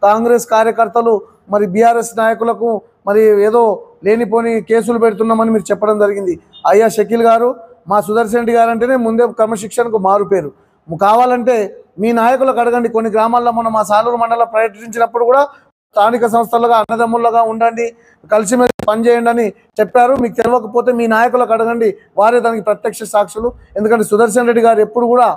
కాంగ్రెస్ కార్యకర్తలు మరి బీఆర్ఎస్ నాయకులకు మరి ఏదో లేనిపోని కేసులు పెడుతున్నామని మీరు చెప్పడం జరిగింది. అయ్యా షకీల్ గారు, మా సుదర్శన్ రెడ్డి గారు అంటేనే ముందే క్రమశిక్షణకు మారుపేరు. కావాలంటే మీ నాయకులకు అడగండి. కొన్ని గ్రామాల్లో మనం మా సాలూరు మండలం పర్యటించినప్పుడు కూడా స్థానిక సంస్థలుగా అన్నదమ్ములుగా ఉండండి, కలిసిమెలిసి పనిచేయండి అని చెప్పారు. మీకు తెలియకపోతే మీ నాయకులకు అడగండి, వారే దానికి ప్రత్యక్ష సాక్షులు. ఎందుకంటే సుదర్శన్ రెడ్డి గారు ఎప్పుడు కూడా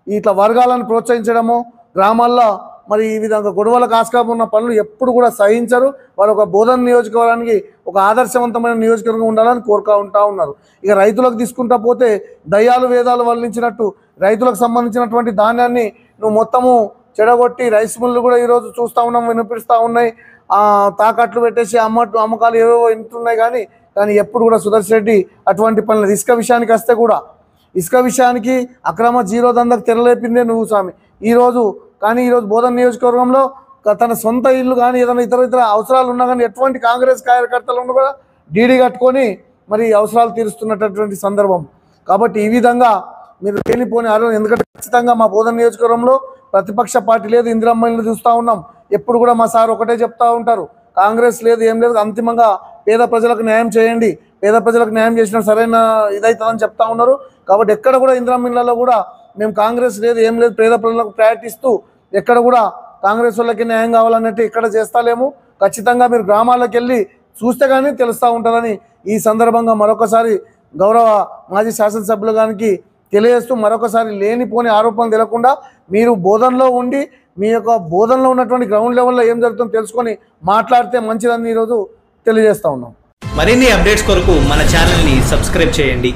ఇట్లా వర్గాలను ప్రోత్సహించడము, గ్రామాల్లో మరి ఈ విధంగా గొడవలకు ఆస్కారం ఉన్న పనులు ఎప్పుడు కూడా సహించరు. వాళ్ళు ఒక బోధన నియోజకవర్గానికి ఒక ఆదర్శవంతమైన నియోజకవర్గం ఉండాలని కోరుకుంటూ ఉన్నారు. ఇక రైతులకు తీసుకుంటా పోతే దయ్యాలు వేదాలు వల్లించినట్టు రైతులకు సంబంధించినటువంటి ధాన్యాన్ని నువ్వు మొత్తము చెడగొట్టి రైస్ మిల్లు కూడా ఈరోజు చూస్తూ ఉన్నాం, వినిపిస్తూ ఉన్నాయి. తాకట్లు పెట్టేసి అమ్మకాలు ఏవేవో ఇంటున్నాయి. కానీ ఎప్పుడు కూడా సుదర్శన్ రెడ్డి అటువంటి పనులు. ఇసుక విషయానికి వస్తే కూడా ఇసుక విషయానికి అక్రమ జీరో దందకు తెరలేపిందే నువ్వు స్వామి ఈరోజు. కానీ ఈరోజు బోధన నియోజకవర్గంలో తన సొంత ఇల్లు కానీ ఏదైనా ఇతర అవసరాలు ఉన్నా కానీ ఎటువంటి కాంగ్రెస్ కార్యకర్తలను కూడా డీడీ కట్టుకొని మరి అవసరాలు తీరుస్తున్నటువంటి సందర్భం. కాబట్టి ఈ విధంగా మీరు లేనిపోని ఆరోజు, ఎందుకంటే ఖచ్చితంగా మా బోధన నియోజకవర్గంలో ప్రతిపక్ష పార్టీ లేదు, ఇందిరమ్మని చూస్తూ ఉన్నాం. ఎప్పుడు కూడా మా సార్ ఒకటే చెప్తూ ఉంటారు, కాంగ్రెస్ లేదు ఏం లేదు, అంతిమంగా పేద ప్రజలకు న్యాయం చేయండి, పేద ప్రజలకు న్యాయం చేసిన సరైన ఇదవుతుందని చెప్తా ఉన్నారు. కాబట్టి ఎక్కడ కూడా ఇందిరమ్మలలో కూడా మేము కాంగ్రెస్ లేదు ఏం లేదు, పేద ప్రజలకు ప్రయారిటీ ఇస్తూ ఎక్కడ కూడా కాంగ్రెస్ వాళ్ళకి న్యాయం కావాలన్నట్టు ఇక్కడ చేస్తలేము. ఖచ్చితంగా మీరు గ్రామాలకు వెళ్ళి చూస్తే కానీ తెలుస్తూ ఉంటుందని ఈ సందర్భంగా మరొకసారి గౌరవ మాజీ శాసనసభ్యులు గారికి తెలియజేస్తూ, మరొకసారి లేనిపోని ఆరోపణలు తెలియకుండా మీరు బోధనలో ఉండి మీ యొక్క బోధనలో ఉన్నటువంటి గ్రౌండ్ లెవెల్లో ఏం జరుగుతుందో తెలుసుకొని మాట్లాడితే మంచిదని ఈరోజు తెలియజేస్తూ ఉన్నాం. మరిన్ని అప్డేట్స్ కొరకు మన ఛానల్ని సబ్స్క్రైబ్ చేయండి.